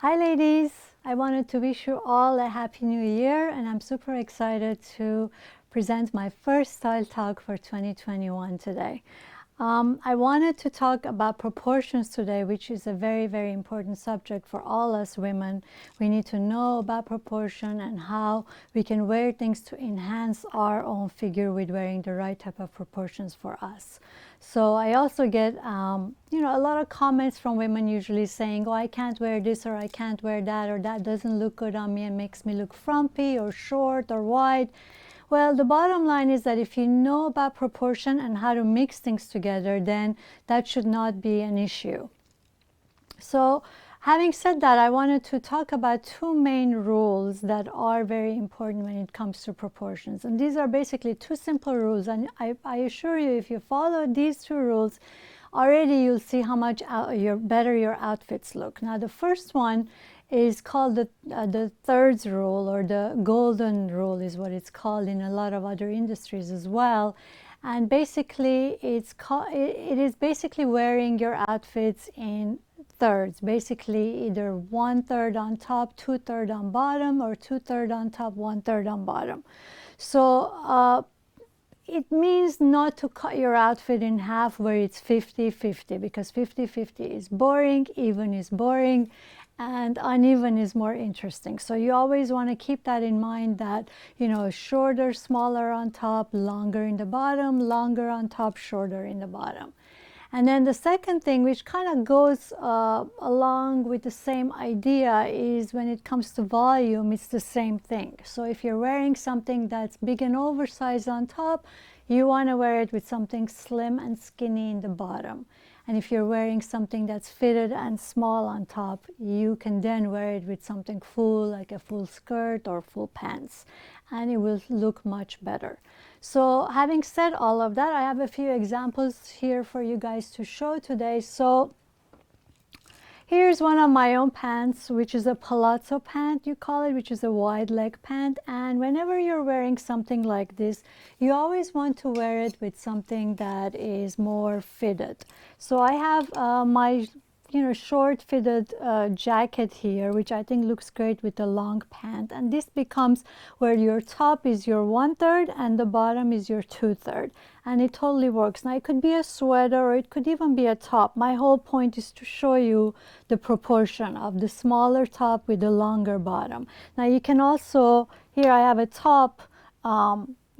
Hi ladies, I wanted to wish you all a happy new year, and I'm super excited to present my first style talk for 2021 today. I wanted to talk about proportions today, which is a very, very important subject for all us women. We need to know about proportion and how we can wear things to enhance our own figure with wearing the right type of proportions for us. So I also get, a lot of comments from women usually saying, oh, I can't wear this, or I can't wear that, or that doesn't look good on me and makes me look frumpy or short or wide. Well, the bottom line is that if you know about proportion and how to mix things together, then that should not be an issue. So having said that, I wanted to talk about two main rules that are very important when it comes to proportions. And these are basically two simple rules. And I assure you, if you follow these two rules, already you'll see how much better your outfits look. Now, the first one is called the thirds rule, or the golden rule is what it's called in a lot of other industries as well. And basically it is basically wearing your outfits in thirds, basically either 1/3 on top, 2/3 on bottom, or 2/3 on top, 1/3 on bottom. So it means not to cut your outfit in half where it's 50-50, because 50-50 is boring, even is boring, and uneven is more interesting. So you always want to keep that in mind, that, shorter, smaller on top, longer in the bottom, longer on top, shorter in the bottom. And then the second thing, which kind of goes along with the same idea, is when it comes to volume, it's the same thing. So if you're wearing something that's big and oversized on top, you want to wear it with something slim and skinny in the bottom. And if you're wearing something that's fitted and small on top, you can then wear it with something full, like a full skirt or full pants, and it will look much better. So having said all of that, I have a few examples here for you guys to show today. So here's one of my own pants, which is a Palazzo Pant, you call it, which is a wide leg pant. And whenever you're wearing something like this, you always want to wear it with something that is more fitted. So I have my short fitted jacket here, which I think looks great with the long pant. And this becomes where your top is your 1/3 and the bottom is your 2/3. And it totally works. Now, it could be a sweater, or it could even be a top. My whole point is to show you the proportion of the smaller top with the longer bottom. Now, you can also, here I have a top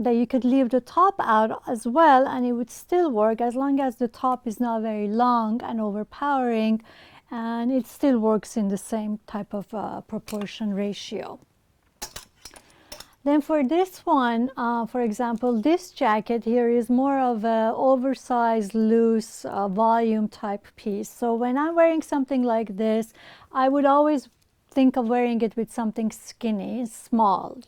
that you could leave the top out as well, and it would still work as long as the top is not very long and overpowering, and it still works in the same type of proportion ratio. Then for this one, for example, this jacket here is more of a oversized, loose, volume type piece. So when I'm wearing something like this, I would always think of wearing it with something skinny, small,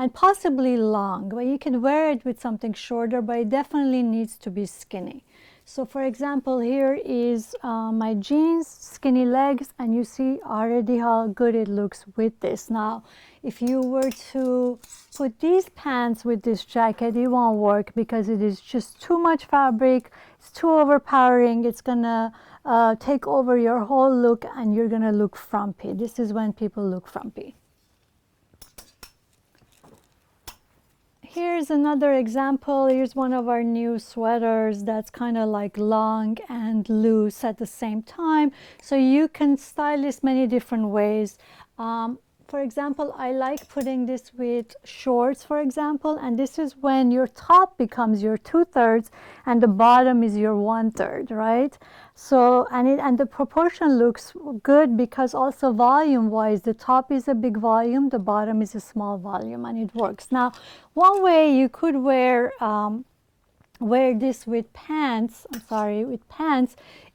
and possibly long. But you can wear it with something shorter, but it definitely needs to be skinny. So for example, here is my jeans, skinny legs, and you see already how good it looks with this. Now, if you were to put these pants with this jacket, it won't work, because it is just too much fabric, it's too overpowering, it's gonna take over your whole look, and you're gonna look frumpy. This is when people look frumpy. Here's another example. Here's one of our new sweaters that's kind of like long and loose at the same time. So you can style this many different ways. For example, I like putting this with shorts, for example, and this is when your top becomes your 2/3 and the bottom is your 1/3, right? So, and the proportion looks good, because also volume-wise, the top is a big volume, the bottom is a small volume, and it works. Now, one way you could wear this with pants,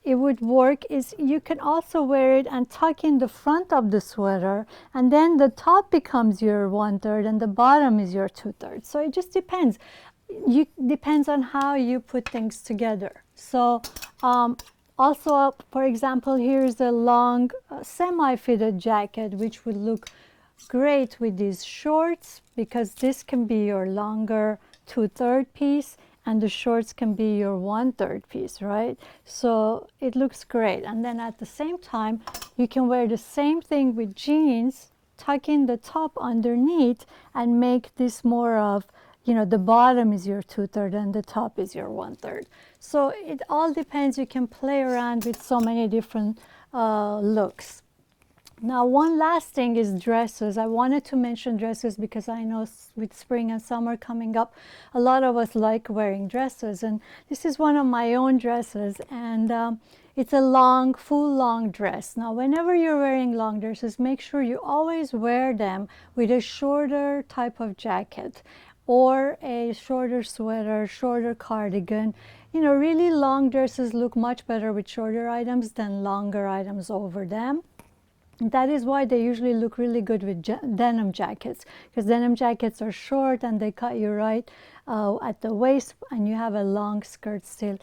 it would work, is you can also wear it and tuck in the front of the sweater, and then the top becomes your 1/3 and the bottom is your 2/3. So it just depends. Depends on how you put things together. So also, for example, here's a long semi-fitted jacket, which would look great with these shorts, because this can be your longer 2/3 piece, and the shorts can be your 1/3 piece, right? So it looks great. And then at the same time, you can wear the same thing with jeans, tuck in the top underneath, and make this more of, you know, the bottom is your 2/3 and the top is your 1/3. So it all depends. You can play around with so many different looks. Now, one last thing is dresses. I wanted to mention dresses because I know with spring and summer coming up, a lot of us like wearing dresses. And this is one of my own dresses. And it's a long, full long dress. Now, whenever you're wearing long dresses, make sure you always wear them with a shorter type of jacket or a shorter sweater, shorter cardigan. You know, really long dresses look much better with shorter items than longer items over them. That is why they usually look really good with denim jackets, because denim jackets are short and they cut you right at the waist, and you have a long skirt still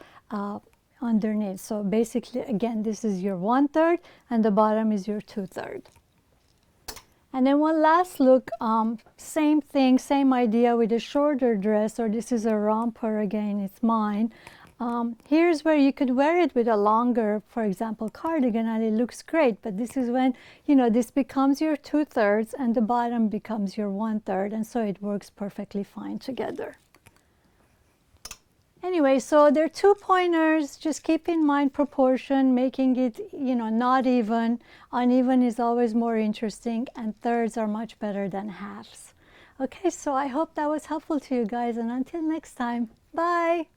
underneath. So basically, again, this is your 1/3 and the bottom is your 2/3. And then one last look, same thing, same idea with a shorter dress, or this is a romper again, it's mine. Here's where you could wear it with a longer, for example, cardigan, and it looks great. But this is when, you know, this becomes your 2/3 and the bottom becomes your 1/3, and so it works perfectly fine together. Anyway, so there are 2 pointers. Just keep in mind proportion, making it, you know, not even. Uneven is always more interesting, and thirds are much better than halves. Okay, so I hope that was helpful to you guys, and until next time, bye.